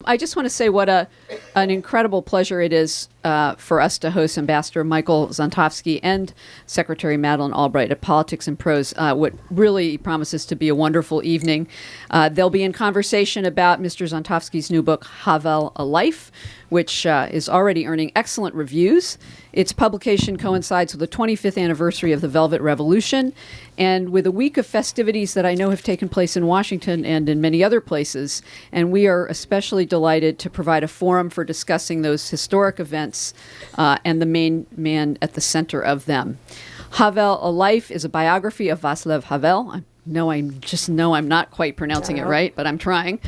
I just want to say what an incredible pleasure it is for us to host Ambassador Michael Zantovsky and Secretary Madeleine Albright at Politics and Prose. What really promises to be a wonderful evening. They'll be in conversation about Mr. Zantovsky's new book, Havel, A Life, which is already earning excellent reviews. Its publication coincides with the 25th anniversary of the Velvet Revolution and with a week of festivities that I know have taken place in Washington and in many other places. And we are especially delighted to provide a forum for discussing those historic events and the main man at the center of them. Havel, A Life is a biography of Vaclav Havel. I'm not quite pronouncing it right, but I'm trying.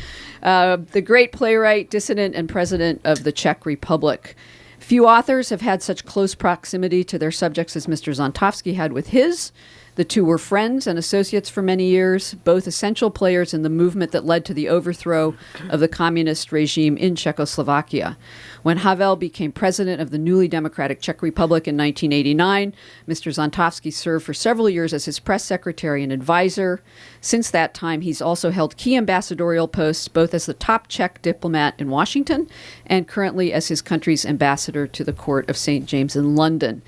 The great playwright, dissident, and president of the Czech Republic. Few authors have had such close proximity to their subjects as Mr. Zantovsky had with his. The two were friends and associates for many years, both essential players in the movement that led to the overthrow of the communist regime in Czechoslovakia. When Havel became president of the newly democratic Czech Republic in 1989, Mr. Zantovsky served for several years as his press secretary and advisor. Since that time, he's also held key ambassadorial posts, both as the top Czech diplomat in Washington and currently as his country's ambassador to the Court of St. James in London.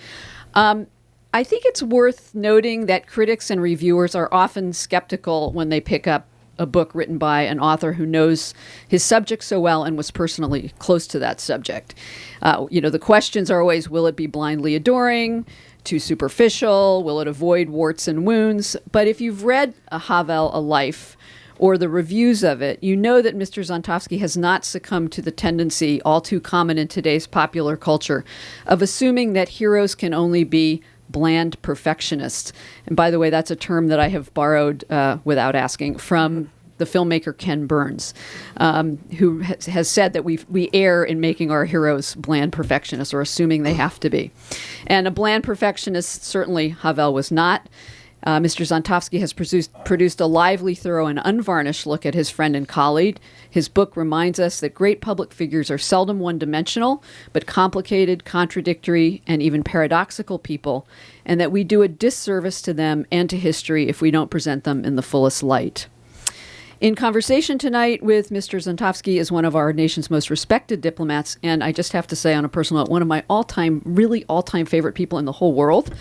I think it's worth noting that critics and reviewers are often skeptical when they pick up a book written by an author who knows his subject so well and was personally close to that subject. The questions are always, will it be blindly adoring, too superficial, will it avoid warts and wounds? But if you've read Havel, A Life, or the reviews of it, you know that Mr. Zantovsky has not succumbed to the tendency, all too common in today's popular culture, of assuming that heroes can only be bland perfectionists. And by the way, that's a term that I have borrowed without asking from the filmmaker Ken Burns, who has said that we err in making our heroes bland perfectionists or assuming they have to be. And a bland perfectionist, certainly Havel was not. Mr. Zantovsky has produced a lively, thorough, and unvarnished look at his friend and colleague. His book reminds us that great public figures are seldom one-dimensional, but complicated, contradictory, and even paradoxical people, and that we do a disservice to them and to history if we don't present them in the fullest light. In conversation tonight with Mr. Zantovsky is one of our nation's most respected diplomats, and I just have to say on a personal note, one of my all-time favorite people in the whole world.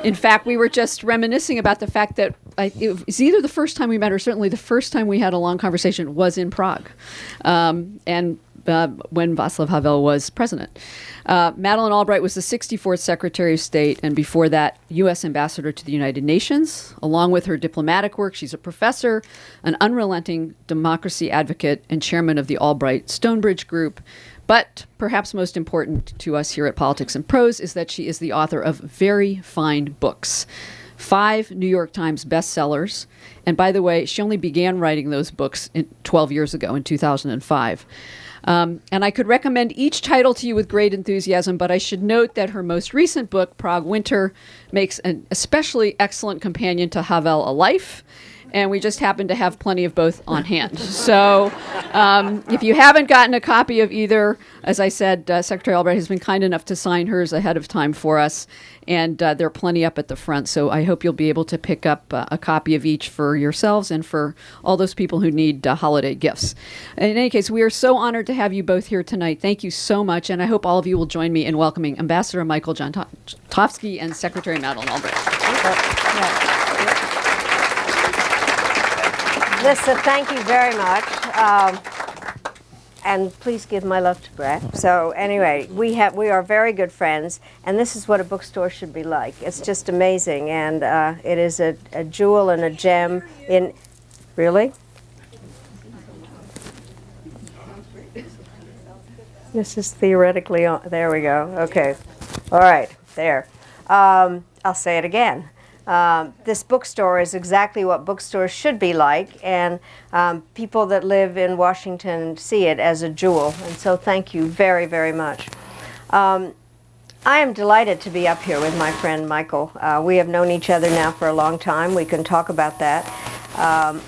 In fact, we were just reminiscing about the fact that it was either the first time we met or certainly the first time we had a long conversation was in Prague, and when Vaclav Havel was president. Madeleine Albright was the 64th Secretary of State, and before that, U.S. Ambassador to the United Nations. Along with her diplomatic work, she's a professor, an unrelenting democracy advocate, and chairman of the Albright Stonebridge Group. But perhaps most important to us here at Politics and Prose is that she is the author of very fine books, 5 New York Times bestsellers. And by the way, she only began writing those books 12 years ago in 2005. And I could recommend each title to you with great enthusiasm, but I should note that her most recent book, Prague Winter, makes an especially excellent companion to Havel, A Life. And we just happen to have plenty of both on hand. So if you haven't gotten a copy of either, as I said, Secretary Albright has been kind enough to sign hers ahead of time for us. And there are plenty up at the front. So I hope you'll be able to pick up a copy of each for yourselves and for all those people who need holiday gifts. In any case, we are so honored to have you both here tonight. Thank you so much. And I hope all of you will join me in welcoming Ambassador Michael Zantovsky and Secretary Madeleine Albright. Lisa, thank you very much. And please give my love to Brett. So anyway, we are very good friends, and this is what a bookstore should be like. It's just amazing, and it is a jewel and a gem in... Really? This is theoretically on... There we go. Okay. All right. There. I'll say it again. This bookstore is exactly what bookstores should be like, and people that live in Washington see it as a jewel, and so thank you very, very much. I am delighted to be up here with my friend Michael. We have known each other now for a long time. We can talk about that.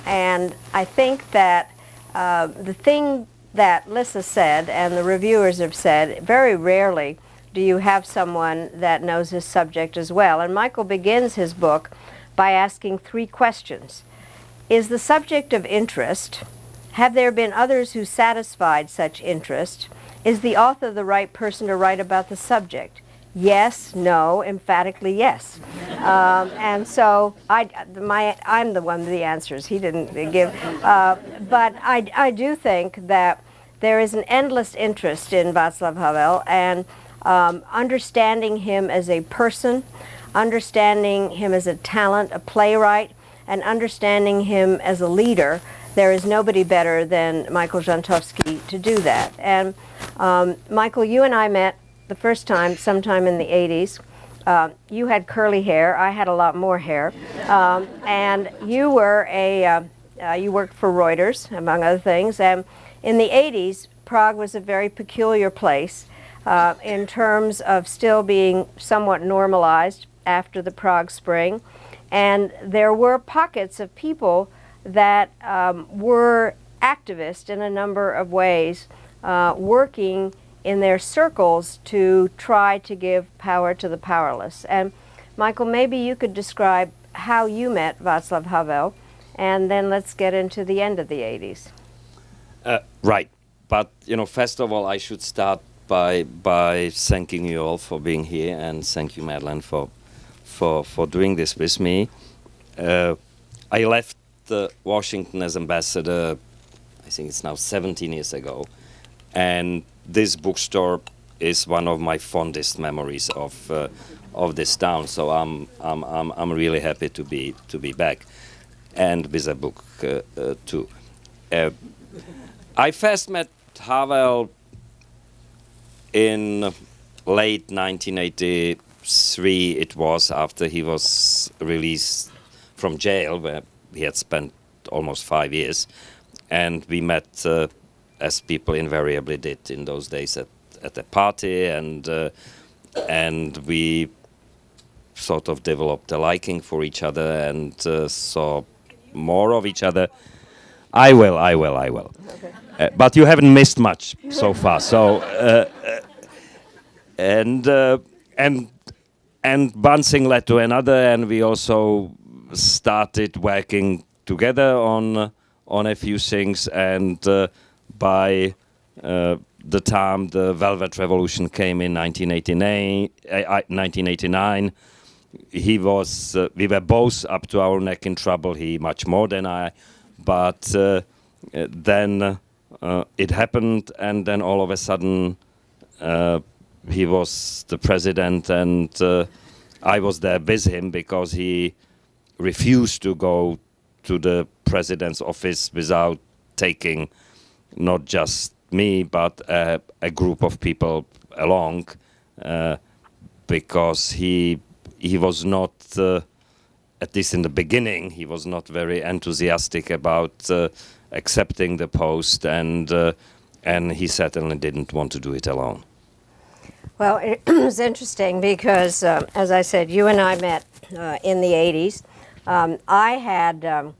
And I think that the thing that Lisa said and the reviewers have said, very rarely do you have someone that knows his subject as well. And Michael begins his book by asking 3 questions. Is the subject of interest? Have there been others who satisfied such interest? Is the author the right person to write about the subject? Yes, no, emphatically yes. And so I'm the one with the answers. He didn't give. But I do think that there is an endless interest in Vaclav Havel, and understanding him as a person, understanding him as a talent, a playwright, and understanding him as a leader. There is nobody better than Michael Zantovsky to do that. And Michael, you and I met the first time sometime in the 80s. You had curly hair. I had a lot more hair. And you were you worked for Reuters, among other things. And in the 80s, Prague was a very peculiar place in terms of still being somewhat normalized after the Prague Spring. And there were pockets of people that were activists in a number of ways, working in their circles to try to give power to the powerless. And Michael, maybe you could describe how you met Vaclav Havel, and then let's get into the end of the 80s. Right. But, first of all, I should start by thanking you all for being here, and thank you, Madeleine, for doing this with me. I left Washington as ambassador, I think it's now 17 years ago, and this bookstore is one of my fondest memories of this town. So I'm really happy to be back, and with a book too. I first met Havel in late 1983. It was after he was released from jail, where he had spent almost 5 years, and we met as people invariably did in those days at a party, and we sort of developed a liking for each other and saw more of each other. I will. Okay. But you haven't missed much so far. So and one thing led to another, and we also started working together on a few things, and by the time the Velvet Revolution came in 1989, we were both up to our neck in trouble, he much more than I, but then it happened, and then all of a sudden he was the president, and I was there with him because he refused to go to the president's office without taking not just me, but a group of people along, because he was not, at least in the beginning, he was not very enthusiastic about accepting the post, and he certainly didn't want to do it alone. Well, it was interesting because, as I said, you and I met in the 80s. I had,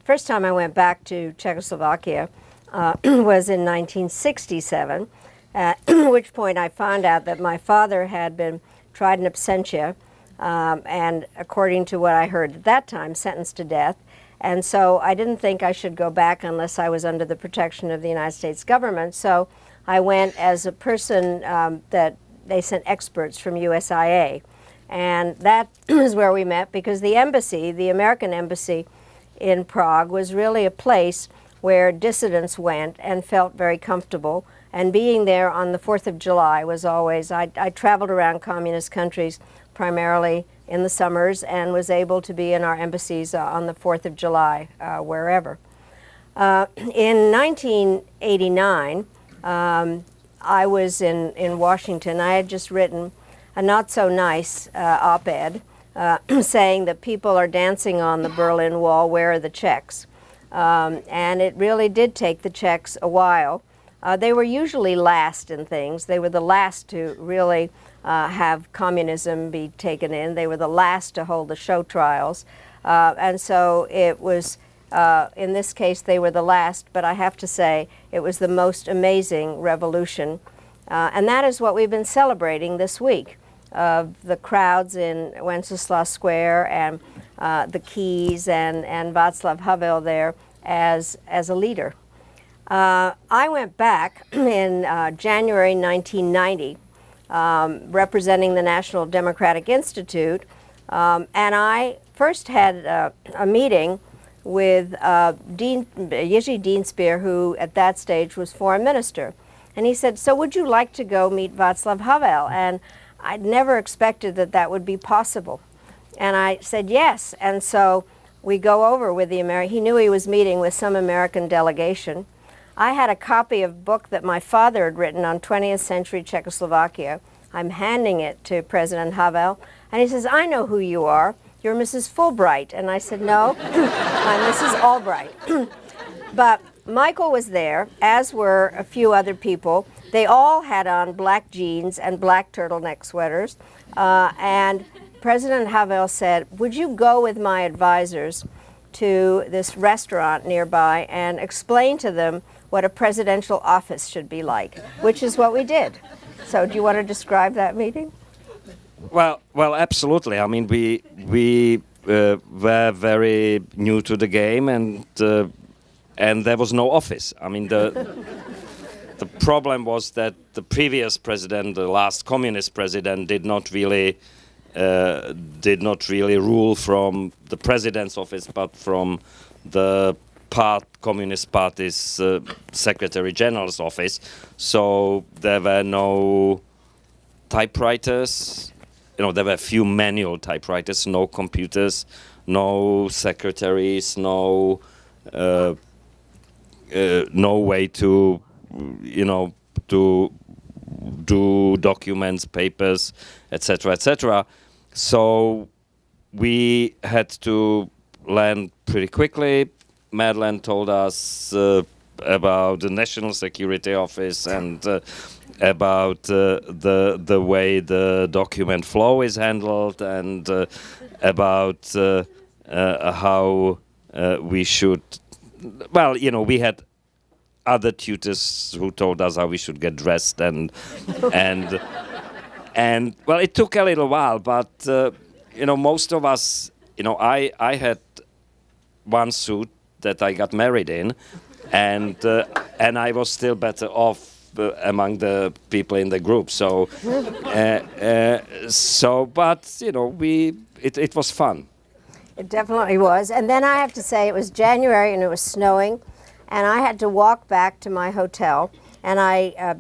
first time I went back to Czechoslovakia was in 1967, at which point I found out that my father had been tried in absentia, and according to what I heard at that time, sentenced to death. And so I didn't think I should go back unless I was under the protection of the United States government. So I went as a person that they sent experts from USIA. And that is where we met, because the embassy, the American embassy in Prague, was really a place where dissidents went and felt very comfortable. And being there on the 4th of July was always, I traveled around communist countries primarily in the summers and was able to be in our embassies on the 4th of July, wherever. In 1989, I was in Washington. I had just written a not so nice op-ed saying that people are dancing on the Berlin Wall, where are the Czechs? And it really did take the Czechs a while. They were usually last in things. They were the last to really have communism be taken in. They were the last to hold the show trials. And so it was, in this case, they were the last, but I have to say it was the most amazing revolution. And that is what we've been celebrating this week, of the crowds in Wenceslas Square and the Keys and Vaclav Havel there as a leader. I went back in January 1990, representing the National Democratic Institute, and I first had a meeting with Jiří Dienstbier, who at that stage was foreign minister. And he said, so would you like to go meet Vaclav Havel? And I'd never expected that that would be possible. And I said yes. And so we go over with he knew he was meeting with some American delegation. I had a copy of a book that my father had written on 20th century Czechoslovakia. I'm handing it to President Havel. And he says, I know who you are. You're Mrs. Fulbright. And I said, no, I'm Mrs. Albright. But Michael was there, as were a few other people. They all had on black jeans and black turtleneck sweaters. And President Havel said, would you go with my advisors to this restaurant nearby and explain to them what a presidential office should be like, which is what we did. So do you want to describe that meeting? Well, absolutely. I mean, we were very new to the game, and there was no office. I mean, the problem was that the previous president, the last communist president, did not really rule from the president's office, but from the Communist Party's Secretary General's office. So there were no typewriters. There were a few manual typewriters, no computers, no secretaries, no way to, to do documents, papers, etc., etc. So we had to learn pretty quickly. Madeleine told us about the National Security Office and about the way the document flow is handled, and about how we should. Well, we had other tutors who told us how we should get dressed, and well, it took a little while, but most of us, I had one suit that I got married in, and I was still better off among the people in the group. So, but it was fun. It definitely was. And then I have to say, it was January and it was snowing, and I had to walk back to my hotel. And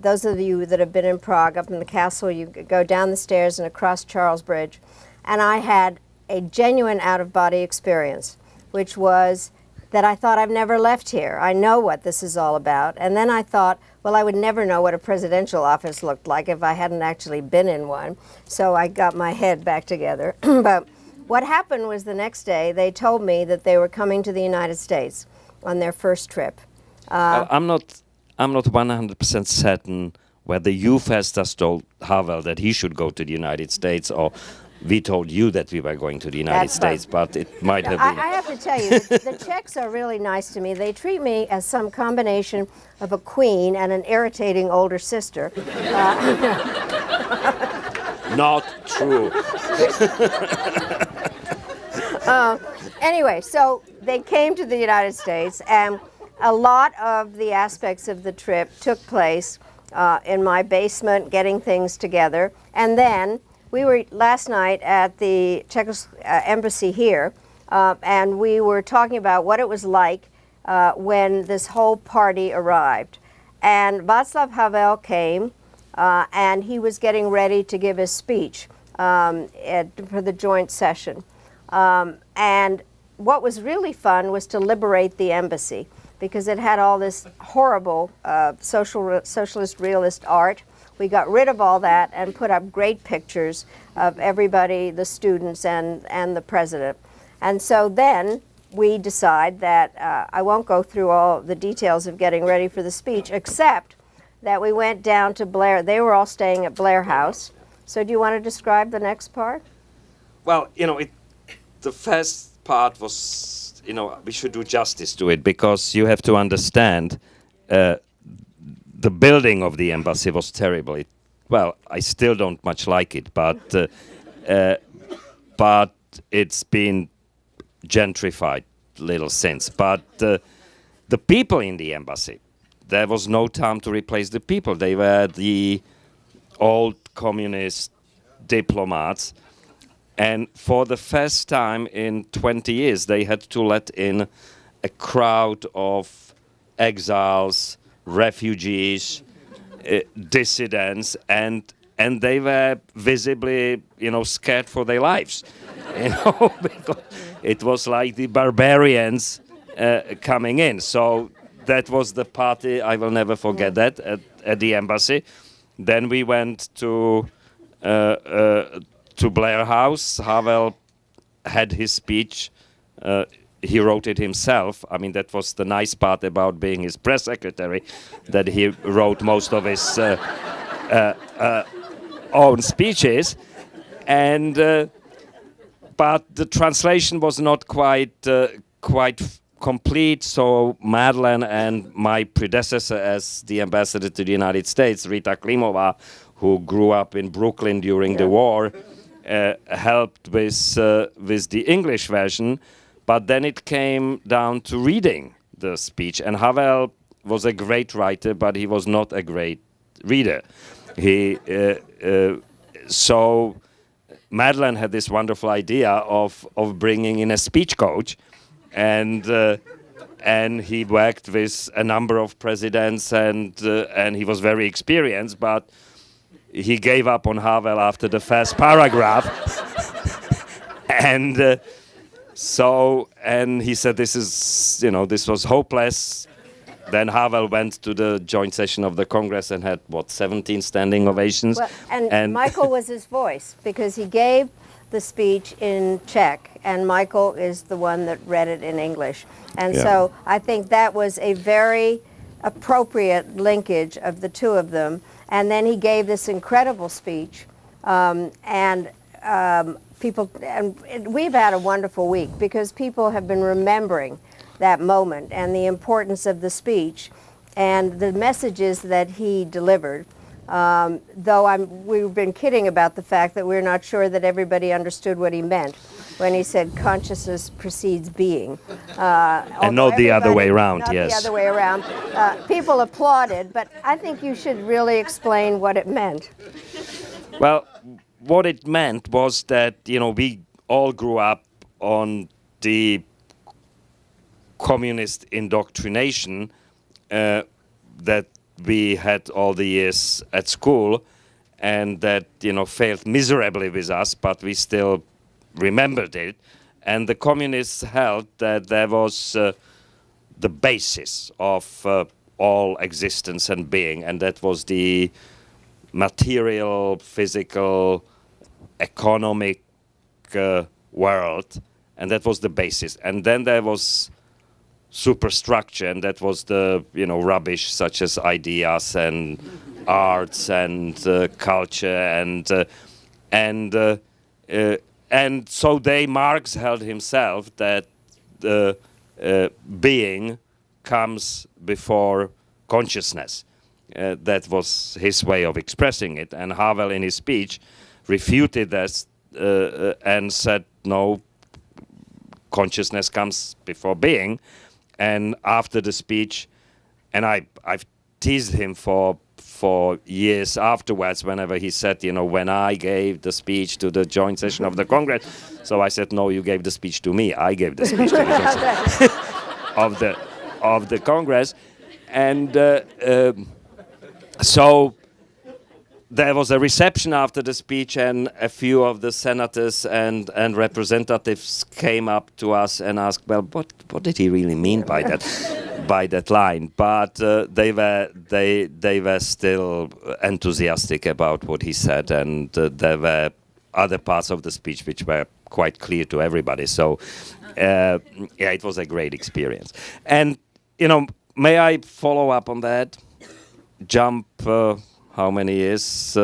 those of you that have been in Prague, up in the castle, you go down the stairs and across Charles Bridge. And I had a genuine out-of-body experience, which was that I thought, I've never left here. I know what this is all about. And then I thought, well, I would never know what a presidential office looked like if I hadn't actually been in one. So I got my head back together. But what happened was the next day, they told me that they were coming to the United States on their first trip. Well, I'm not 100% certain whether you first just told Havel that he should go to the United States, or we told you that we were going to the United States, but it might have been. I have to tell you, the Czechs are really nice to me. They treat me as some combination of a queen and an irritating older sister. Not true. Anyway, so they came to the United States, and a lot of the aspects of the trip took place in my basement, getting things together. And then we were last night at the Czech embassy here, and we were talking about what it was like when this whole party arrived. And Vaclav Havel came, and he was getting ready to give his speech for the joint session. And what was really fun was to liberate the embassy, because it had all this horrible socialist realist art. We got rid of all that and put up great pictures of everybody, the students and the president. And so then we decide that I won't go through all the details of getting ready for the speech, except that we went down to Blair. They were all staying at Blair House. So do you want to describe the next part? Well, the first part was, we should do justice to it, because you have to understand the building of the embassy was terrible. Well, I still don't much like it, but it's been gentrified little since. But the people in the embassy, there was no time to replace the people. They were the old communist diplomats. And for the first time in 20 years, they had to let in a crowd of exiles, refugees, dissidents, and they were visibly, scared for their lives, because it was like the barbarians coming in. So that was the party. I will never forget that at the embassy. Then we went to Blair House. Havel had his speech. He wrote it himself. I mean, that was the nice part about being his press secretary, that he wrote most of his own speeches. And but the translation was not quite complete. So Madeleine and my predecessor as the ambassador to the United States, Rita Klimova, who grew up in Brooklyn during the war, helped with the English version. But then it came down to reading the speech. And Havel was a great writer, but he was not a great reader. So Madeleine had this wonderful idea of bringing in a speech coach, and he worked with a number of presidents, and he was very experienced, but he gave up on Havel after the first paragraph. And he said, this was hopeless. Then Havel went to the joint session of the Congress and had, 17 standing ovations. Well, and Michael was his voice, because he gave the speech in Czech, and Michael is the one that read it in English. And so I think that was a very appropriate linkage of the two of them. And then he gave this incredible speech, people, and we've had a wonderful week, because people have been remembering that moment and the importance of the speech and the messages that he delivered. Though we've been kidding about the fact that we're not sure that everybody understood what he meant when he said consciousness precedes being. And not the other way around, not yes. the other way around. People applauded, but I think you should really explain what it meant. Well, what it meant was that, we all grew up on the communist indoctrination that we had all the years at school, and that, failed miserably with us, but we still remembered it. And the communists held that there was the basis of all existence and being, and that was the material, physical, economic world, and that was the basis. And then there was superstructure, and that was the rubbish such as ideas and arts and culture and so Marx held himself that being comes before consciousness. That was his way of expressing it, and Havel in his speech refuted this and said no, consciousness comes before being. And after the speech, and I've teased him for years afterwards whenever he said, when I gave the speech to the joint session of the Congress. So I said, no, you gave the speech to me. I gave the speech to the joint session of the Congress. And so there was a reception after the speech, and a few of the senators and representatives came up to us and asked, well, what did he really mean by that line? But they were still enthusiastic about what he said, and there were other parts of the speech which were quite clear to everybody. So it was a great experience. And may I follow up on that? Jump. How many years?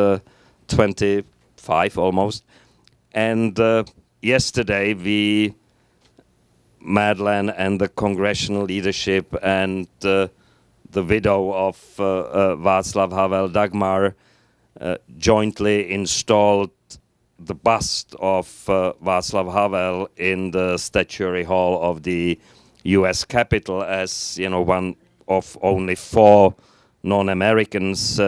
25 almost. And yesterday Madeleine and the congressional leadership and the widow of Vaclav Havel, Dagmar, jointly installed the bust of Václav Havel in the statuary hall of the U.S. Capitol as one of only 4 non-Americans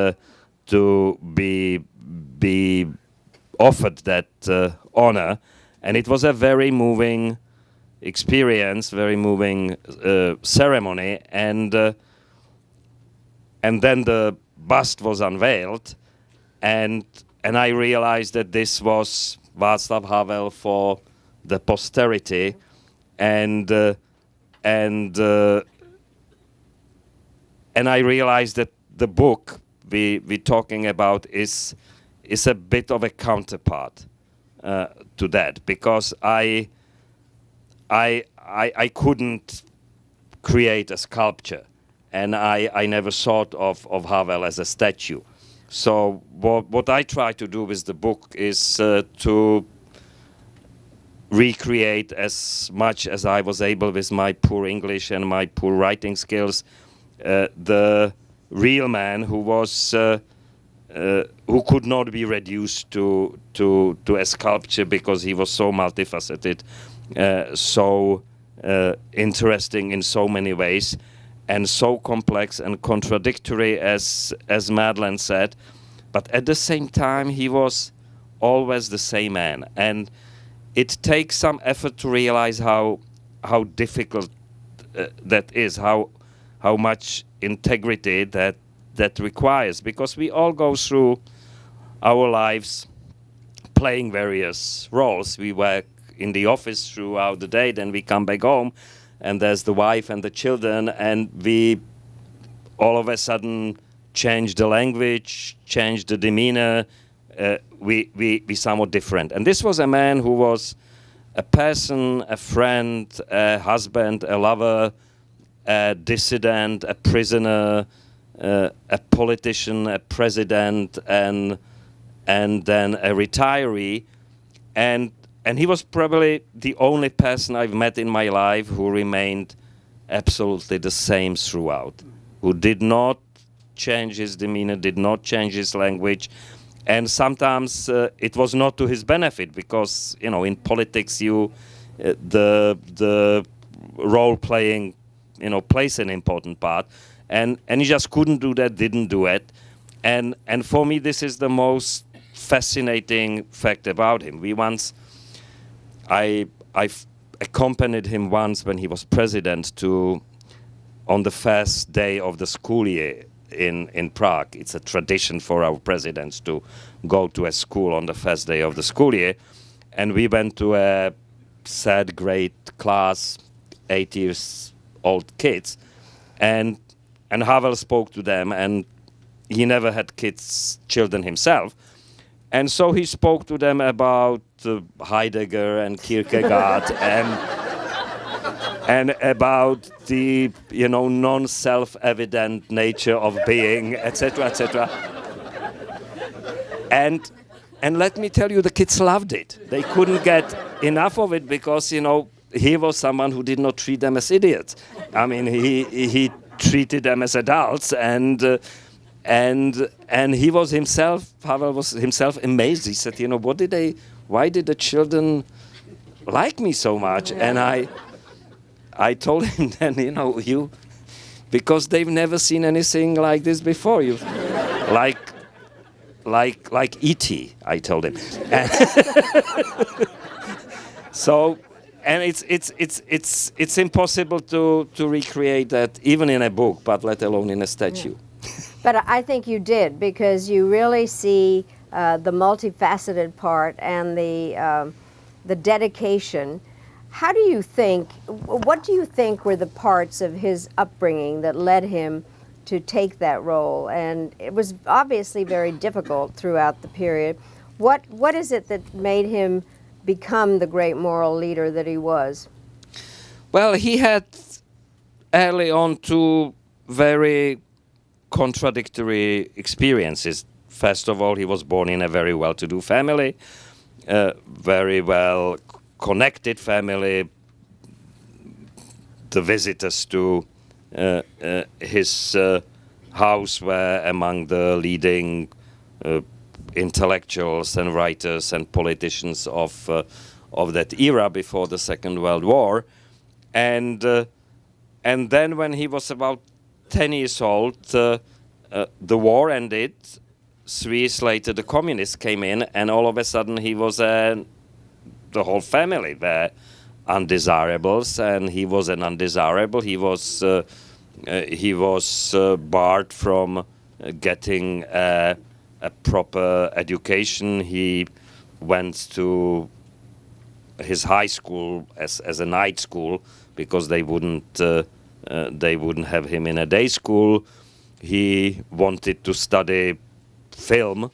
to be offered that honor, and it was a very moving experience, very moving ceremony, and then the bust was unveiled, and I realized that this was Václav Havel for the posterity, and I realized that the book we're talking about is a bit of a counterpart to that, because I couldn't create a sculpture, and I never thought of Havel as a statue. So what I try to do with the book is to recreate as much as I was able with my poor English and my poor writing skills, the real man who was who could not be reduced to a sculpture, because he was so multifaceted, so interesting in so many ways, and so complex and contradictory, as Madeleine said, but at the same time he was always the same man, and it takes some effort to realize how difficult that is, how much integrity that requires, because we all go through our lives playing various roles. We work in the office throughout the day, then we come back home, and there's the wife and the children, and we all of a sudden change the language, change the demeanor. We somewhat different. And this was a man who was a person, a friend, a husband, a lover, a dissident, a prisoner, a politician, a president, and then a retiree, and he was probably the only person I've met in my life who remained absolutely the same throughout, who did not change his demeanor, did not change his language, and sometimes it was not to his benefit, because in politics the role playing plays an important part. And he just couldn't do that, didn't do it. And for me, this is the most fascinating fact about him. I accompanied him once when he was president on the first day of the school year in Prague. It's a tradition for our presidents to go to a school on the first day of the school year. And we went to a third grade class, 8 years old kids, and Havel spoke to them, and he never had children himself, and so he spoke to them about Heidegger and Kierkegaard and about the non-self-evident nature of being, etc., etc. And let me tell you, the kids loved it. They couldn't get enough of it, because he was someone who did not treat them as idiots. I mean, he treated them as adults, and he was himself. Havel was himself amazed. He said, why did the children like me so much? And I told him then, because they've never seen anything like this before. Like E.T., I told him. So. And it's impossible to recreate that even in a book, but let alone in a statue. Yeah. But I think you did, because you really see the multifaceted part and the dedication. What do you think were the parts of his upbringing that led him to take that role? And it was obviously very difficult throughout the period. What is it that made him become the great moral leader that he was? Well, he had early on 2 very contradictory experiences. First of all, he was born in a very well-to-do family, very well-connected family. The visitors to his house were among the leading intellectuals and writers and politicians of that era before the Second World War, and then when he was about 10 years old, the war ended. 3 years later, the communists came in, and all of a sudden he was the whole family were undesirables, and he was an undesirable. He was barred from getting a proper education. He went to his high school as a night school because they wouldn't have him in a day school. He wanted to study film.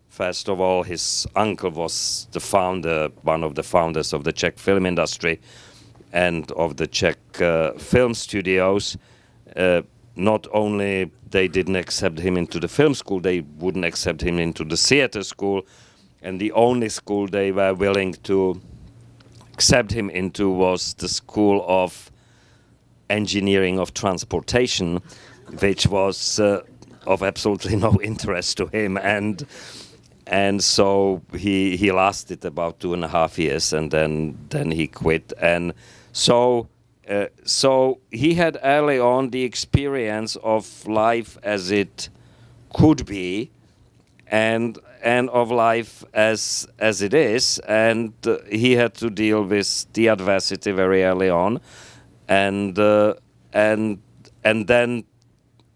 First of all, his uncle was one of the founders of the Czech film industry and of the Czech film studios. Not only they didn't accept him into the film school, they wouldn't accept him into the theater school. And the only school they were willing to accept him into was the School of Engineering of Transportation, which was of absolutely no interest to him. And so he lasted about 2.5 years, and then he quit. And so he had early on the experience of life as it could be, and of life as it is, and he had to deal with the adversity very early on, and then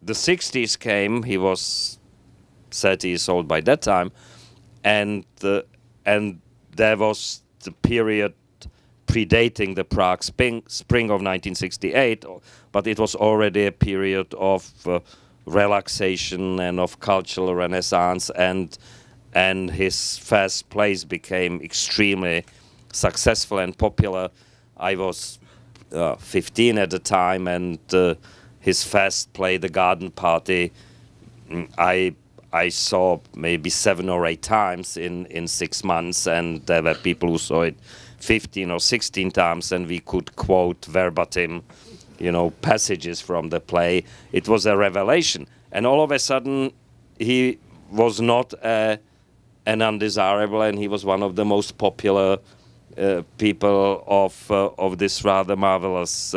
the 60s came. He was 30 years old by that time, and there was the period predating the Prague spring of 1968, but it was already a period of relaxation and of cultural renaissance, and his first plays became extremely successful and popular. I was 15 at the time, and his first play, The Garden Party, I saw maybe 7 or 8 times in 6 months, and there were people who saw it 15 or 16 times, and we could quote verbatim, passages from the play. It was a revelation, and all of a sudden he was not an undesirable, and he was one of the most popular people of this rather marvelous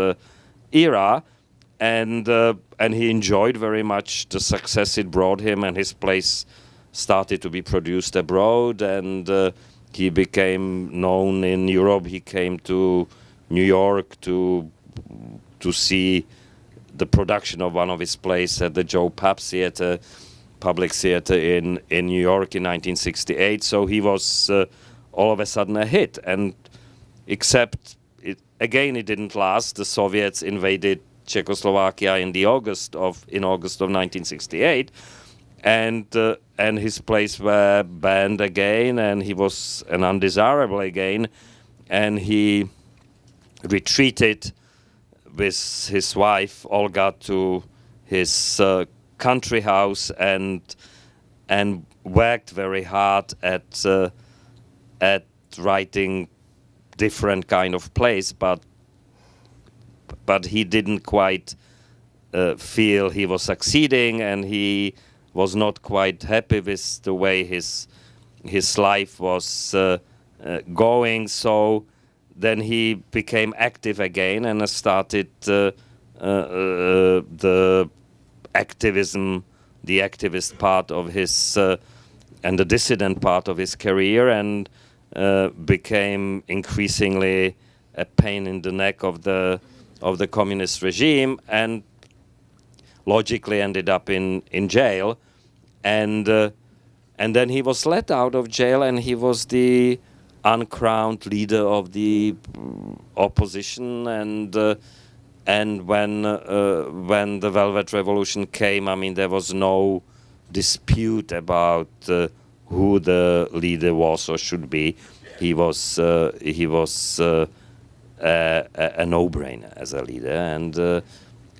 era, and he enjoyed very much the success it brought him, and his plays started to be produced abroad, and he became known in Europe. He came to New York to see the production of one of his plays at the Joe Papp Theater, Public Theater in New York in 1968. So he was all of a sudden a hit, and except it didn't last. The Soviets invaded Czechoslovakia in August of 1968, and his plays were banned again, and he was an undesirable again, and he retreated with his wife Olga to his country house and worked very hard at writing different kind of plays, but he didn't quite feel he was succeeding, and he was not quite happy with the way his life was going. So then he became active again and started the activism, the activist part of his and the dissident part of his career, and became increasingly a pain in the neck of the communist regime, and logically ended up in jail, and then he was let out of jail, and he was the uncrowned leader of the opposition, and when the Velvet Revolution came, I mean, there was no dispute about who the leader was or should be. He was a no-brainer as a leader,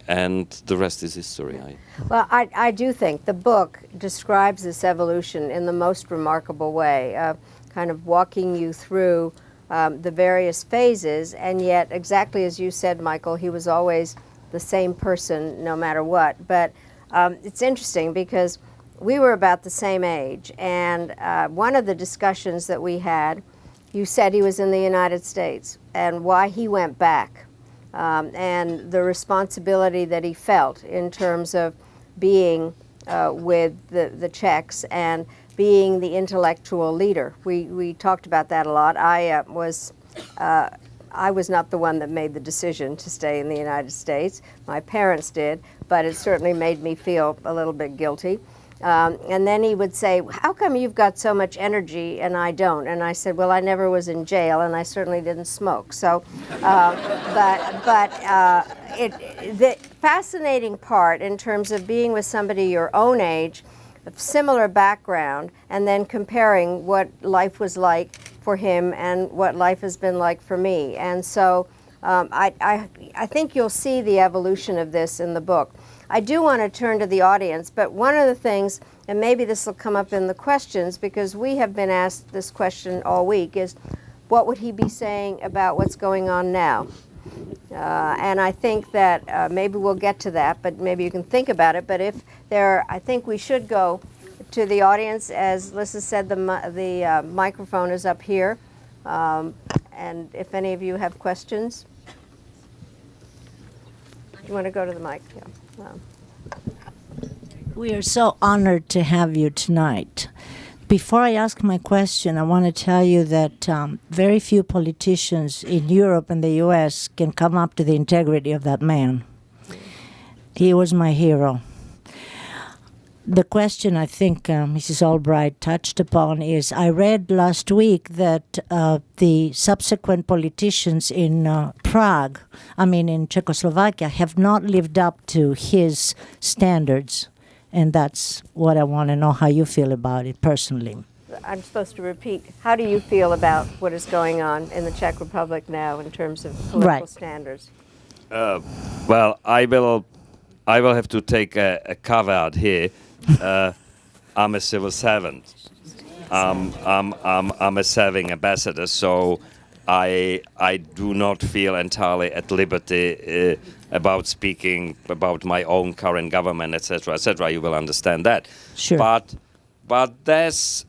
and the rest is history. Well, I do think the book describes this evolution in the most remarkable way, kind of walking you through the various phases, and yet, exactly as you said, Michael, he was always the same person no matter what. But it's interesting because we were about the same age, and one of the discussions that we had, you said he was in the United States, and why he went back. and the responsibility that he felt in terms of being with the Czechs and being the intellectual leader. We talked about that a lot. I was not the one that made the decision to stay in the United States. My parents did, but it certainly made me feel a little bit guilty. And then he would say, "How come you've got so much energy and I don't?" And I said, "Well, I never was in jail and I certainly didn't smoke." So, the fascinating part in terms of being with somebody your own age, of similar background, and then comparing what life was like for him and what life has been like for me. And so I think you'll see the evolution of this in the book. I do want to turn to the audience, but one of the things, and maybe this will come up in the questions, because we have been asked this question all week, is what would he be saying about what's going on now? And I think that maybe we'll get to that, but maybe you can think about it. But if there, I think we should go to the audience. As Lissa said, the microphone is up here. And if any of you have questions, you want to go to the mic? Yeah. We are so honored to have you tonight. Before I ask my question, I want to tell you that very few politicians in Europe and the US can come up to the integrity of that man. He was my hero. The question I think Mrs. Albright touched upon is, I read last week that the subsequent politicians in in Czechoslovakia, have not lived up to his standards. And that's what I want to know how you feel about it personally. I'm supposed to repeat. How do you feel about what is going on in the Czech Republic now in terms of political standards? Well, I will have to take a caveat here. I'm a civil servant. I'm a serving ambassador, so I do not feel entirely at liberty about speaking about my own current government, etc., etc. You will understand that. Sure. But there's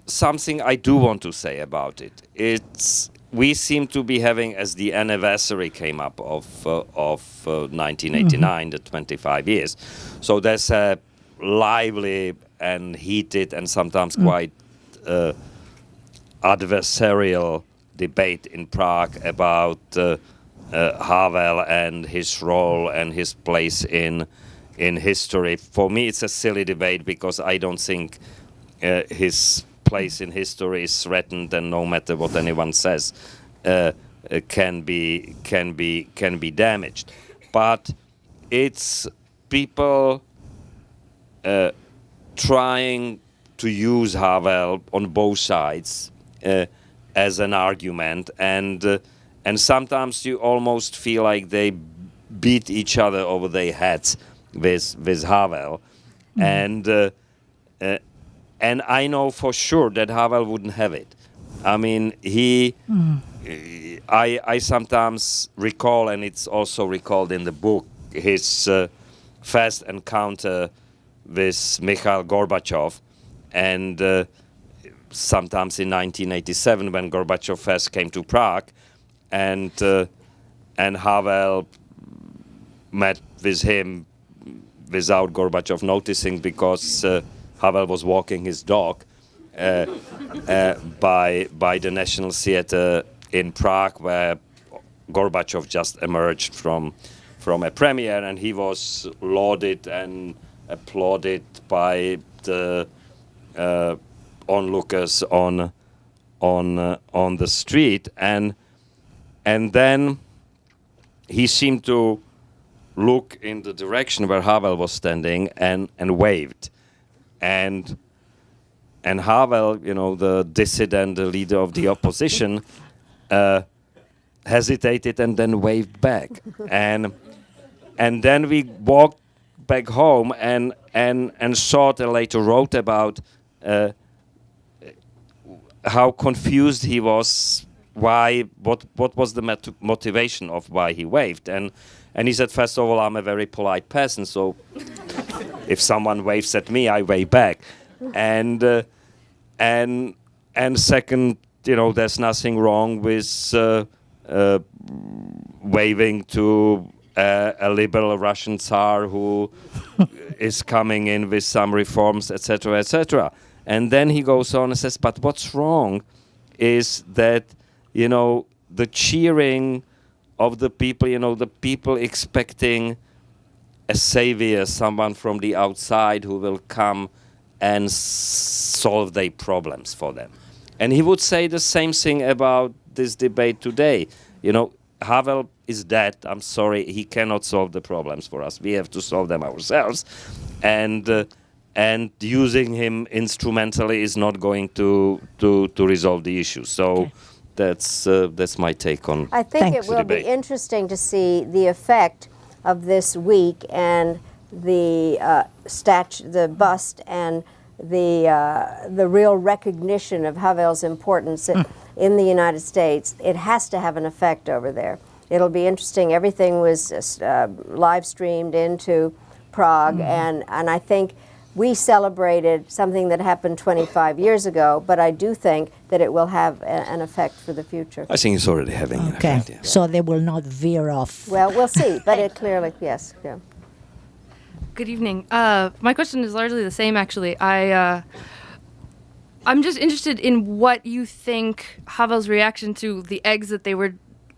something I do want to say about it. We seem to be having, as the anniversary came up of 1989, the 25 years. So there's a lively and heated and sometimes quite adversarial debate in Prague about Havel and his role and his place in history. For me, it's a silly debate because I don't think his place in history is threatened, and no matter what anyone says, can be damaged. But it's people trying to use Havel on both sides as an argument, and sometimes you almost feel like they beat each other over their heads with Havel, and I know for sure that Havel wouldn't have it. I mean, I sometimes recall, and it's also recalled in the book, his first encounter with Mikhail Gorbachev, and sometimes in 1987 when Gorbachev first came to Prague, and Havel met with him without Gorbachev noticing, because Havel was walking his dog by the National Theatre in Prague, where Gorbachev just emerged from a premiere, and he was lauded and applauded by the onlookers on the street, and then he seemed to look in the direction where Havel was standing and waved, and Havel, the dissident, the leader of the opposition, hesitated and then waved back, and then we walked back home and thought and later wrote about how confused he was, what was the motivation of why he waved, and he said, first of all, I'm a very polite person, so if someone waves at me, I wave back, and second, there's nothing wrong with waving to a liberal Russian Tsar who is coming in with some reforms, etc., etc. And then he goes on and says, but what's wrong is that, the cheering of the people, the people expecting a savior, someone from the outside who will come and solve their problems for them. And he would say the same thing about this debate today. Havel is dead. I'm sorry, he cannot solve the problems for us. We have to solve them ourselves. And using him instrumentally is not going to resolve the issue. So that's my take on. I think Thanks. it will be interesting to see the effect of this week and the the bust and the real recognition of Havel's importance in the United States. It has to have an effect over there. It'll be interesting. Everything was live streamed into Prague, and I think we celebrated something that happened 25 years ago, but I do think that it will have an effect for the future. I think it's already having an Okay, effect. Yeah. so they will not veer off. Well, we'll see, but it clearly, yes. Yeah. Good evening. My question is largely the same, actually. I'm just interested in what you think Havel's reaction to the eggs that they were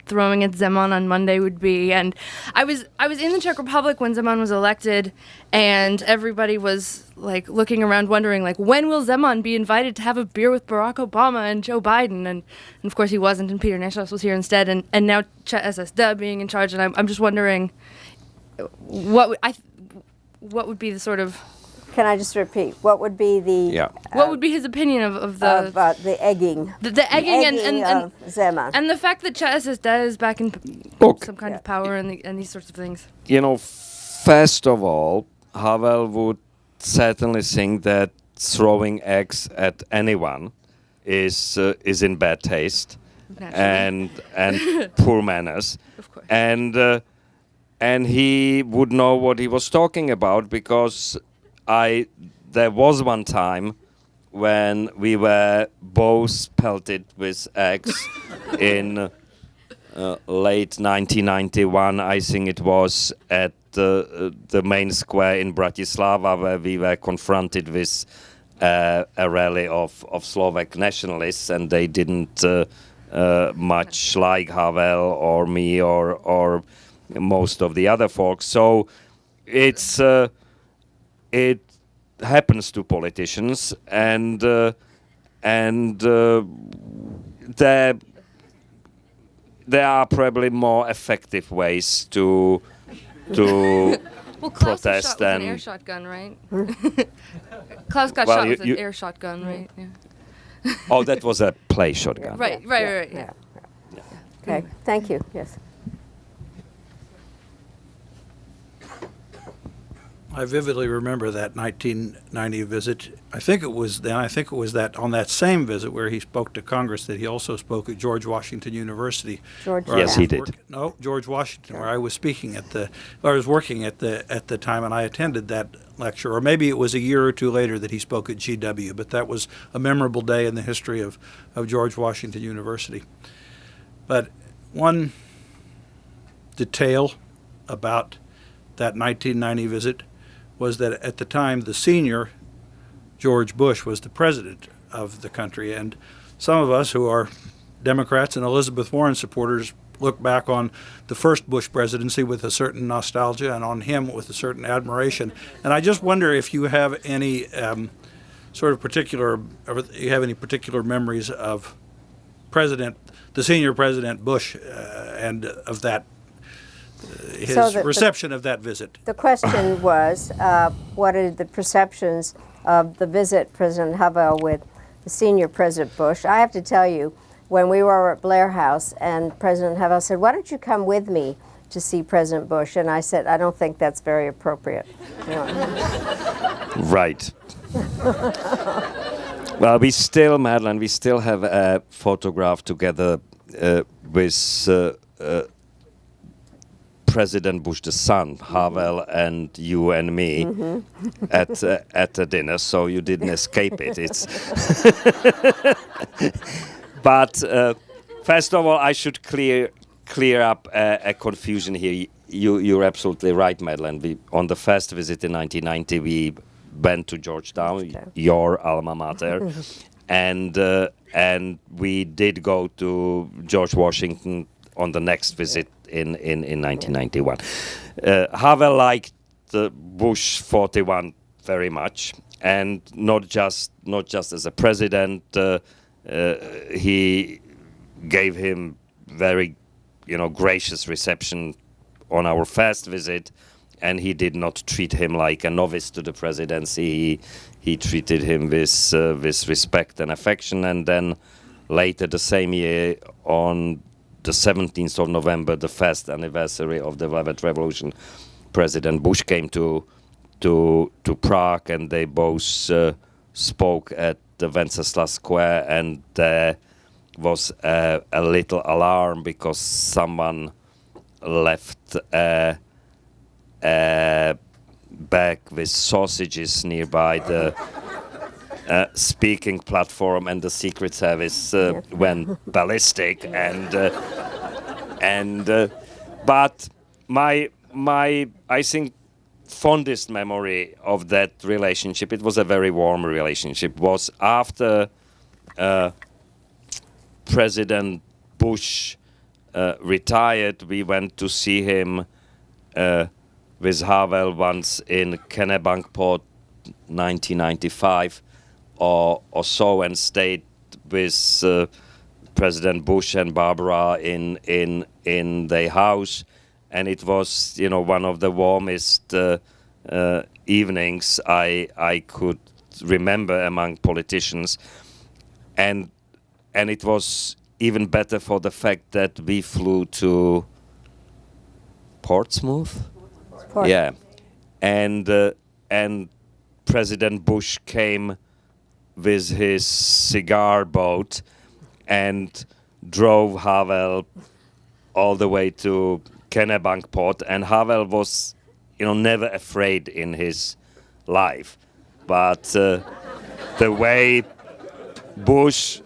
throwing at Zeman on Monday would be. And I was in the Czech Republic when Zeman was elected, and everybody was like looking around wondering, like, when will Zeman be invited to have a beer with Barack Obama and Joe Biden? And of course he wasn't, and Peter Nečas was here instead, and now ČSSD being in charge, and I'm just wondering what would be the sort of... Can I just repeat? What would be the what would be his opinion of the the egging? the egging and of Zeman. and the fact that ČSSD is back in some kind of power and these sorts of things? First of all, Havel would certainly think that throwing eggs at anyone is in bad taste and poor manners. Of course. And he would know what he was talking about, because there was one time when we were both pelted with eggs in late 1991, I think it was, at the main square in Bratislava, where we were confronted with a rally of Slovak nationalists, and they didn't much like Havel or me or most of the other folks. So it happens to politicians, and there are probably more effective ways to Well, Klaus was protest shot with an and air shotgun, right? Klaus got Well, shot with you- an air shotgun, right? Yeah. oh, that was a play shotgun. Right. Yeah. Okay, thank you. Yes. I vividly remember that 1990 visit. I think it was that on that same visit where he spoke to Congress that he also spoke at George Washington University. George. where I Yes, he was did. George Washington, where I was speaking I was working at the time, and I attended that lecture. Or maybe it was a year or two later that he spoke at GW. But that was a memorable day in the history of George Washington University. But one detail about that 1990 visit was that at the time the senior George Bush was the president of the country, and some of us who are Democrats and Elizabeth Warren supporters look back on the first Bush presidency with a certain nostalgia and on him with a certain admiration. And I just wonder if you have any particular memories of the senior President Bush and of that his reception of that visit. The question was, what are the perceptions of the visit President Havel with the senior President Bush? I have to tell you, when we were at Blair House and President Havel said, "Why don't you come with me to see President Bush?" And I said, "I don't think that's very appropriate." You know. Right. Well, Madeleine, we still have a photograph together with President Bush, the son, Havel, and you and me at a dinner, so you didn't escape it. It's But first of all, I should clear clear up a confusion here. You're absolutely right, Madeleine. On the first visit in 1990, we went to Georgetown, your alma mater, and we did go to George Washington on the next visit in 1991. Havel liked Bush 41 very much, and not just as a president. He gave him very, gracious reception on our first visit, and he did not treat him like a novice to the presidency. He treated him with respect and affection. And then later the same year, on the 17th of November, the first anniversary of the Velvet Revolution, President Bush came to Prague, and they both spoke at the Wenceslas Square, and there was a little alarm because someone left a bag with sausages nearby the speaking platform, and the Secret Service went ballistic. But my I think fondest memory of that relationship, it was a very warm relationship, was after President Bush retired. We went to see him with Havel once in Kennebunkport, 1995 or so, and stayed with President Bush and Barbara in their house, and it was one of the warmest evenings I could remember among politicians, and it was even better for the fact that we flew to Portsmouth. Yeah, and President Bush came with his cigar boat and drove Havel all the way to Kennebunkport, and Havel was, never afraid in his life, but the way Bush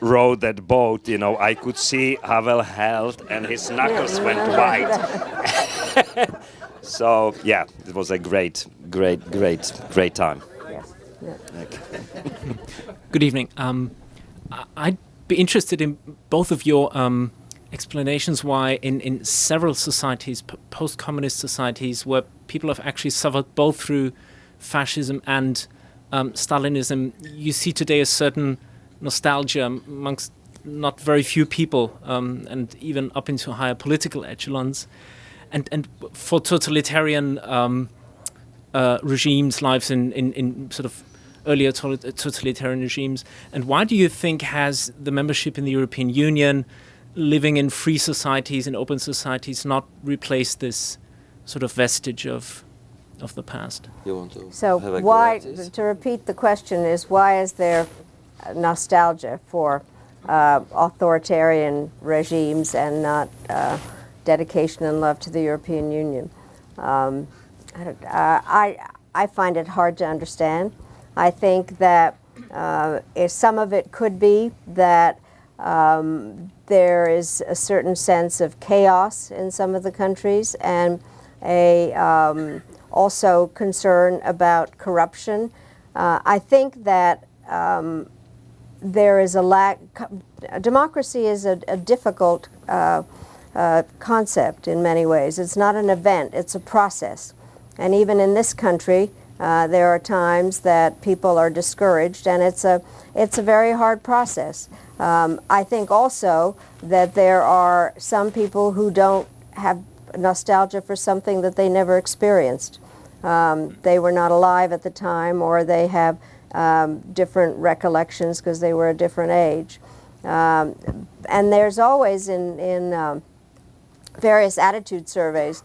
rode that boat, I could see Havel held and his knuckles went white. So yeah, it was a great time. Yes. Yeah. Okay. Good evening. I'd be interested in both of your explanations why in several societies, post-communist societies, where people have actually suffered both through fascism and Stalinism, you see today a certain nostalgia amongst not very few people, and even up into higher political echelons. And for totalitarian regimes, lives in sort of earlier totalitarian regimes. And why do you think has the membership in the European Union, living in free societies and open societies, not replaced this sort of vestige of the past? You want to So have a go why, at this? to repeat the question, is why is there nostalgia for authoritarian regimes and not dedication and love to the European Union? I find it hard to understand. I think that some of it could be that there is a certain sense of chaos in some of the countries, and also concern about corruption. I think that there is a lack. Democracy is a difficult concept in many ways. It's not an event, it's a process. And even in this country, there are times that people are discouraged, and it's a very hard process. I think also that there are some people who don't have nostalgia for something that they never experienced. They were not alive at the time, or they have different recollections because they were a different age. And there's always in various attitude surveys,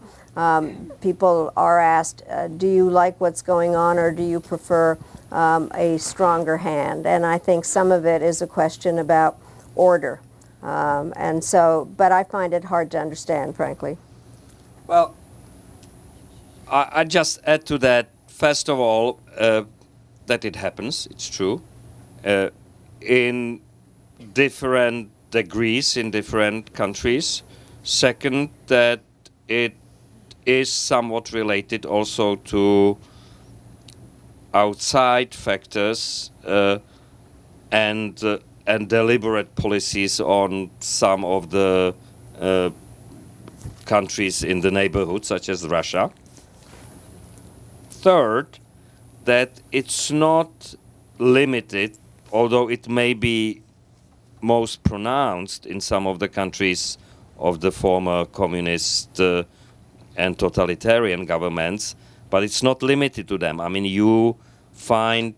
people are asked, do you like what's going on, or do you prefer a stronger hand? And I think some of it is a question about order. And so, but I find it hard to understand, frankly. Well, I just add to that, first of all, that it happens, it's true, in different degrees in different countries. Second, that it is somewhat related also to outside factors and deliberate policies on some of the countries in the neighborhood, such as Russia. Third, that it's not limited, although it may be most pronounced in some of the countries of the former communist and totalitarian governments, but it's not limited to them. I mean, you find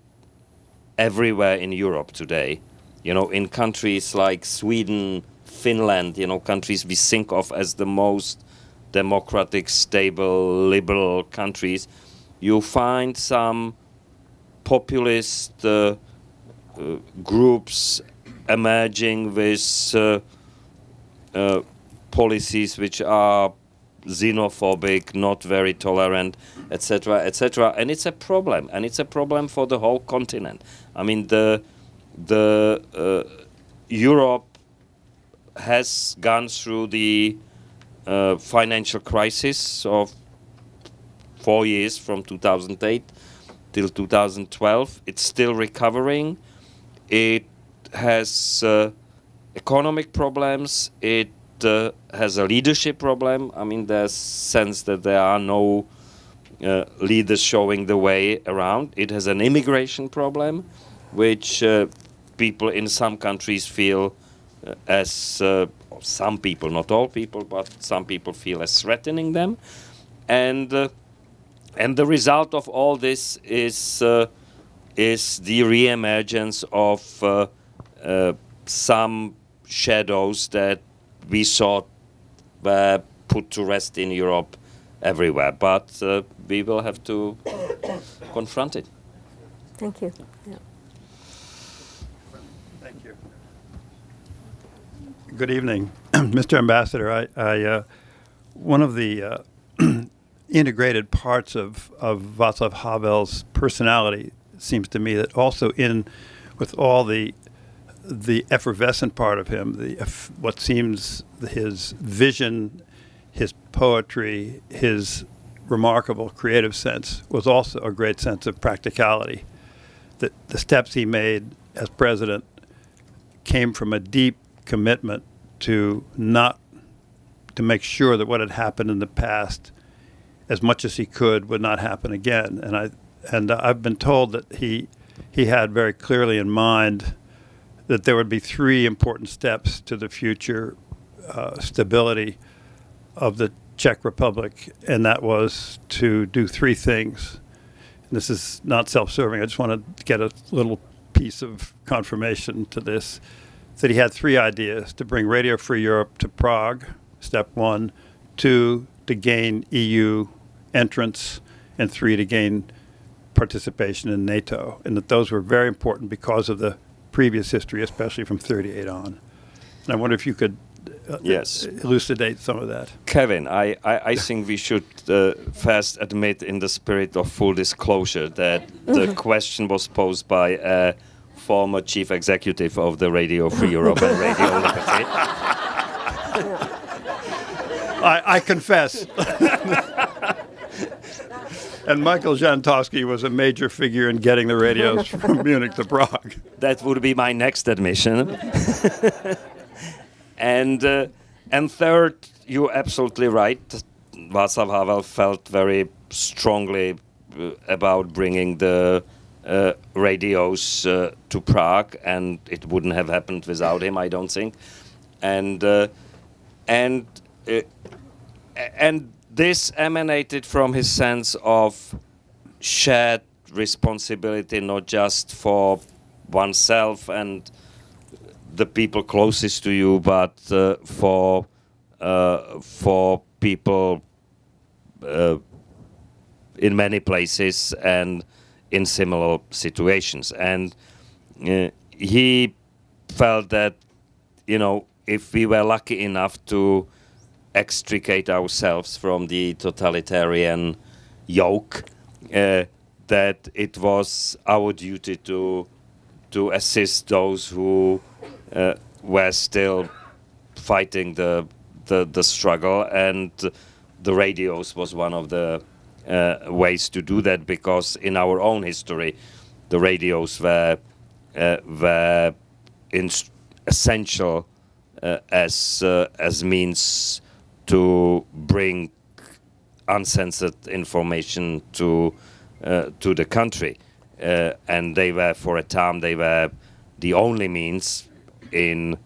everywhere in Europe today, in countries like Sweden, Finland, countries we think of as the most democratic, stable, liberal countries, you find some populist groups emerging with policies which are xenophobic, not very tolerant, etc., etc. And it's a problem, and it's a problem for the whole continent. I mean, the Europe has gone through the financial crisis of 4 years from 2008 till 2012. It's still recovering. It has economic problems. It has a leadership problem. I mean, there's sense that there are no leaders showing the way around. It has an immigration problem, which people in some countries feel as some people, not all people, but some people feel as threatening them, and the result of all this is the re-emergence of some shadows that we thought were put to rest in Europe everywhere, but we will have to confront it. Thank you. Yeah. Thank you. Good evening, Mr. Ambassador. I one of the integrated parts of Vaclav Havel's personality seems to me that also with all the effervescent part of him, what seems his vision, his poetry, his remarkable creative sense was also a great sense of practicality. That the steps he made as president came from a deep commitment to make sure that what had happened in the past, as much as he could, would not happen again. And I've been told that he had very clearly in mind that there would be three important steps to the future stability of the Czech Republic, and that was to do three things. And this is not self-serving. I just want to get a little piece of confirmation to this, that he had three ideas: to bring Radio Free Europe to Prague, step one; two, to gain EU entrance; and three, to gain participation in NATO. And that those were very important because of the previous history, especially from 1938 on. And I wonder if you could Yes. elucidate some of that. Kevin, I think we should first admit, in the spirit of full disclosure, that the question was posed by a former chief executive of the Radio Free Europe and Radio Liberty. I confess. And Michael Zantovsky was a major figure in getting the radios from Munich to Prague. That would be my next admission. And third, you're absolutely right. Václav Havel felt very strongly about bringing the radios to Prague, and it wouldn't have happened without him, I don't think. And this emanated from his sense of shared responsibility, not just for oneself and the people closest to you, but for people in many places and in similar situations. And he felt that, if we were lucky enough to extricate ourselves from the totalitarian yoke, that it was our duty to assist those who were still fighting the the struggle, and the radios was one of the ways to do that, because in our own history, the radios were essential as means to bring uncensored information to the country, and they were, for a time, they were the only means in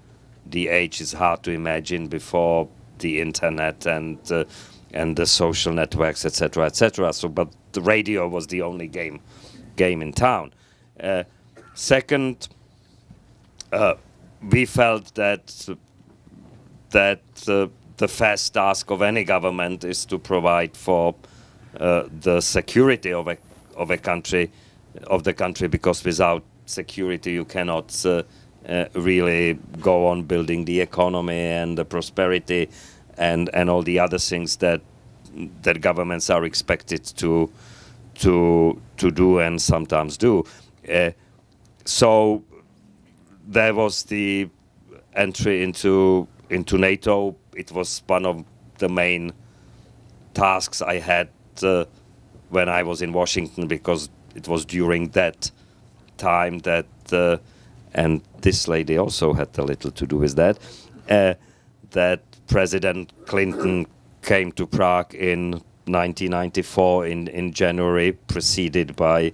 the age is hard to imagine before the internet and the social networks, etc., etc. So, but the radio was the only game in town. Second, we felt that the first task of any government is to provide for the security of the country, because without security you cannot really go on building the economy and the prosperity and all the other things that governments are expected to do and sometimes do. So there was the entry into NATO. It was one of the main tasks I had when I was in Washington, because it was during that time that, and this lady also had a little to do with that, that President Clinton came to Prague in 1994 in January, preceded by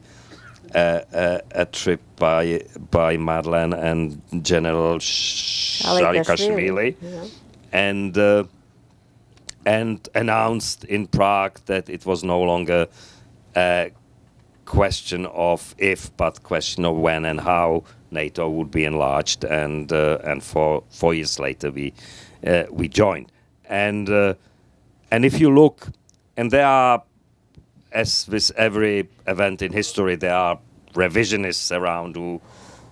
a trip by Madeleine and General Saakashvili, and announced in Prague that it was no longer a question of if, but question of when and how NATO would be enlarged, and 4 years later we joined, and if you look, and there are, as with every event in history, there are revisionists around who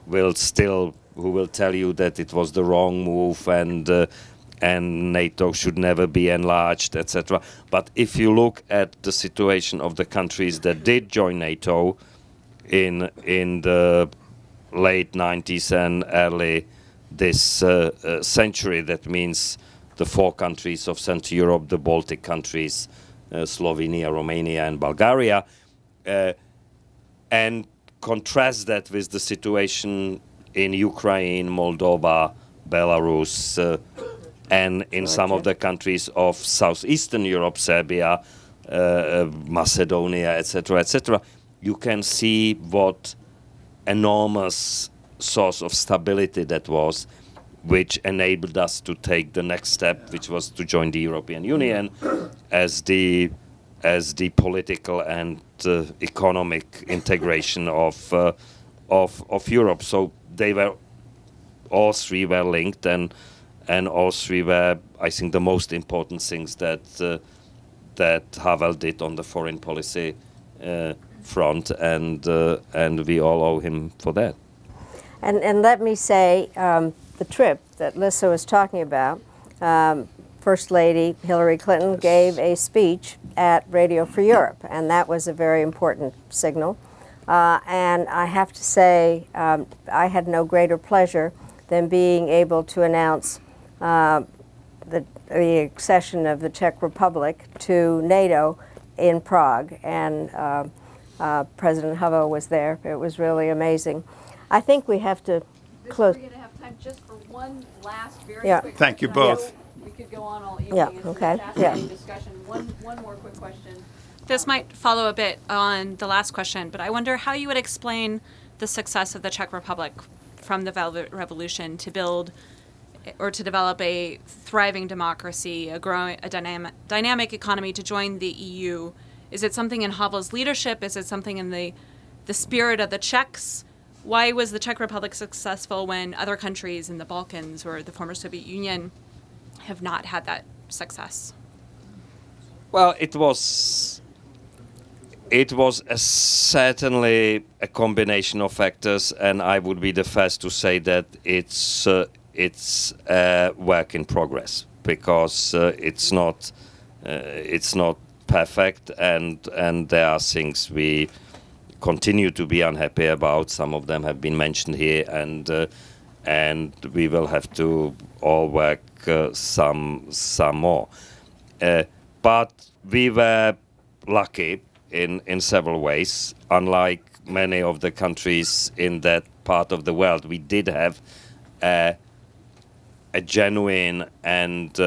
will tell you that it was the wrong move and NATO should never be enlarged, etc. But if you look at the situation of the countries that did join NATO in the late 90s and early this century, that means the 4 countries of Central Europe, the Baltic countries, Slovenia, Romania, and Bulgaria, and contrast that with the situation in Ukraine, Moldova, Belarus, and in some of the countries of southeastern Europe, Serbia, Macedonia, etc., you can see what enormous source of stability that was, which enabled us to take the next step, which was to join the European Union as the political and economic integration of Europe. So they were, all three were linked, and all three were, I think, the most important things that Havel did on the foreign policy front, and we all owe him for that. And let me say, the trip that Lissa was talking about, First Lady Hillary Clinton gave a speech at Radio Free Europe, and that was a very important signal. And I have to say, I had no greater pleasure than being able to announce the accession of the Czech Republic to NATO in Prague, and President Havel was there. It was really amazing. I think we have to close. We're going to have time just for one last very quick Thank you question. both. We could go on all evening. Yeah, It's okay, a fascinating discussion. One more quick question. This might follow a bit on the last question, but I wonder how you would explain the success of the Czech Republic from the Velvet Revolution to build or to develop a thriving democracy, a dynamic economy, to join the EU. Is it something in Havel's leadership? Is it something in the spirit of the Czechs? Why was the Czech Republic successful when other countries in the Balkans or the former Soviet Union have not had that success? Well, it was certainly a combination of factors, and I would be the first to say that it's a work in progress, because it's not perfect, and there are things we continue to be unhappy about. Some of them have been mentioned here, and we will have to all work some more. But we were lucky in several ways. Unlike many of the countries in that part of the world, we did have a genuine and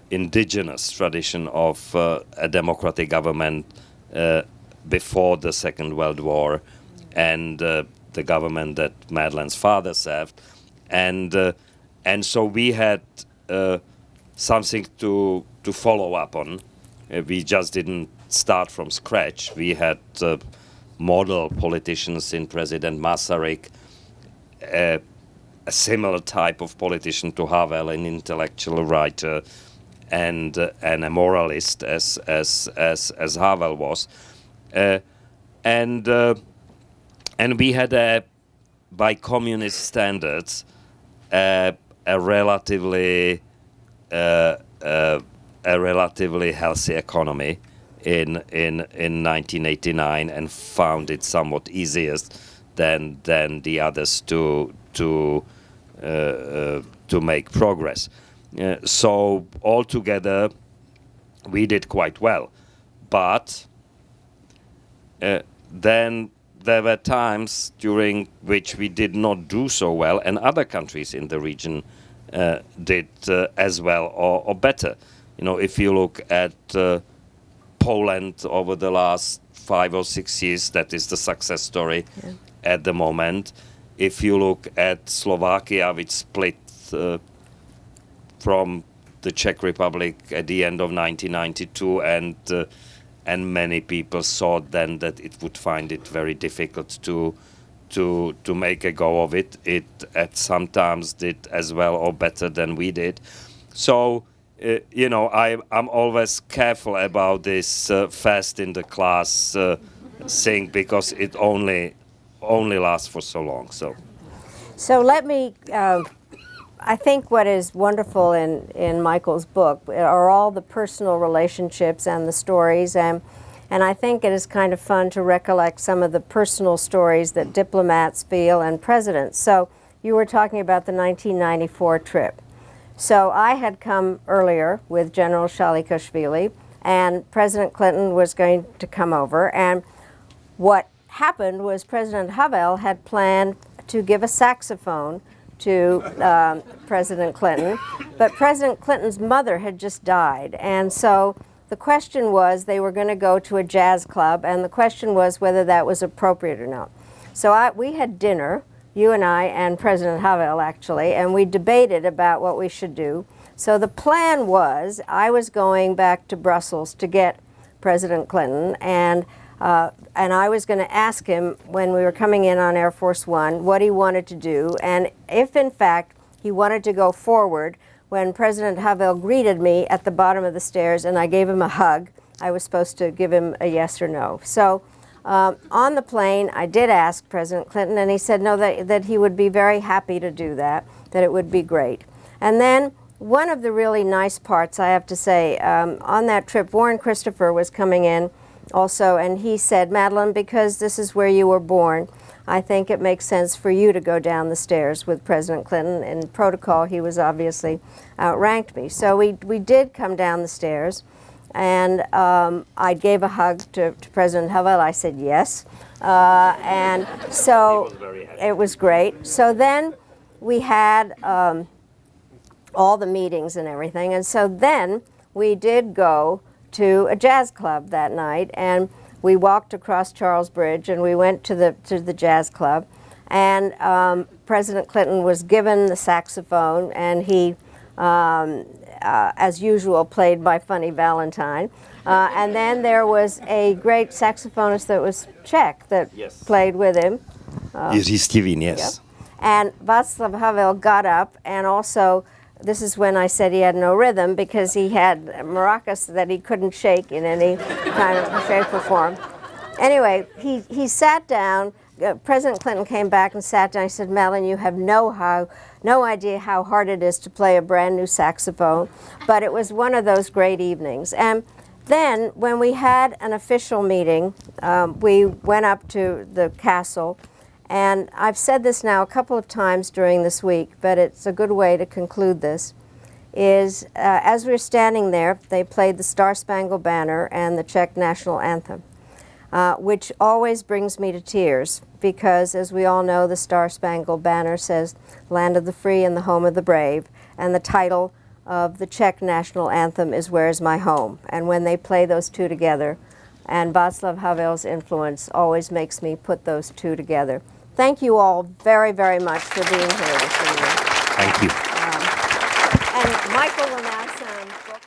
indigenous tradition of a democratic government before the Second World War, and the government that Madeleine's father served, and so we had something to follow up on. We just didn't start from scratch. We had model politicians in President Masaryk, a similar type of politician to Havel, an intellectual writer, and a moralist as Havel was, and we had by communist standards a relatively healthy economy in 1989, and found it somewhat easier than the others to make progress. So altogether, we did quite well, but then there were times during which we did not do so well, and other countries in the region did as well or better. You know, if you look at Poland over the last 5 or 6 years, that is the success story at the moment. If you look at Slovakia, which split from the Czech Republic at the end of 1992, and many people thought then that it would find it very difficult to make a go of it. It at sometimes did as well or better than we did. So you know, I'm always careful about this fast in the class thing, because it only lasts for so long. So let me. I think what is wonderful in Michael's book are all the personal relationships and the stories, and I think it is kind of fun to recollect some of the personal stories that diplomats feel and presidents. So you were talking about the 1994 trip. So I had come earlier with General Shalikashvili, and President Clinton was going to come over, and what happened was President Havel had planned to give a saxophone to President Clinton, but President Clinton's mother had just died, and so the question was, they were going to go to a jazz club, and the question was whether that was appropriate or not. So we had dinner, you and I and President Havel actually, and we debated about what we should do. So the plan was, I was going back to Brussels to get President Clinton, and I was going to ask him when we were coming in on Air Force One what he wanted to do, and if in fact he wanted to go forward. When President Havel greeted me at the bottom of the stairs and I gave him a hug, I was supposed to give him a yes or no. So on the plane, I did ask President Clinton, and he said no, that he would be very happy to do that, that it would be great. And then one of the really nice parts, I have to say, on that trip, Warren Christopher was coming in also, and he said, Madeleine, because this is where you were born, I think it makes sense for you to go down the stairs with President Clinton. In protocol, he was obviously outranked me. So we did come down the stairs, and I gave a hug to President Havel. I said yes, and so it was great. So then we had all the meetings and everything, and so then we did go to a jazz club that night, and we walked across Charles Bridge, and we went to the jazz club, and President Clinton was given the saxophone, and he, as usual, played My Funny Valentine. And then there was a great saxophonist that was Czech that played with him. Jiří Stivin, yes. Yep. And Vaclav Havel got up, and also, this is when I said he had no rhythm, because he had maracas that he couldn't shake in any kind of shape or form. Anyway, he sat down. President Clinton came back and sat down. He said, Madeleine, you have no idea how hard it is to play a brand new saxophone. But it was one of those great evenings. And then when we had an official meeting, we went up to the castle, And I've said this now a couple of times during this week, but it's a good way to conclude this, is as we were standing there, they played the Star-Spangled Banner and the Czech national anthem, which always brings me to tears because, as we all know, the Star-Spangled Banner says, "Land of the free and the home of the brave," and the title of the Czech national anthem is "Where's My Home?" And when they play those two together, and Vaclav Havel's influence always makes me put those two together. Thank you all very, very much for being here this evening. Thank you. And Michael will now sign books.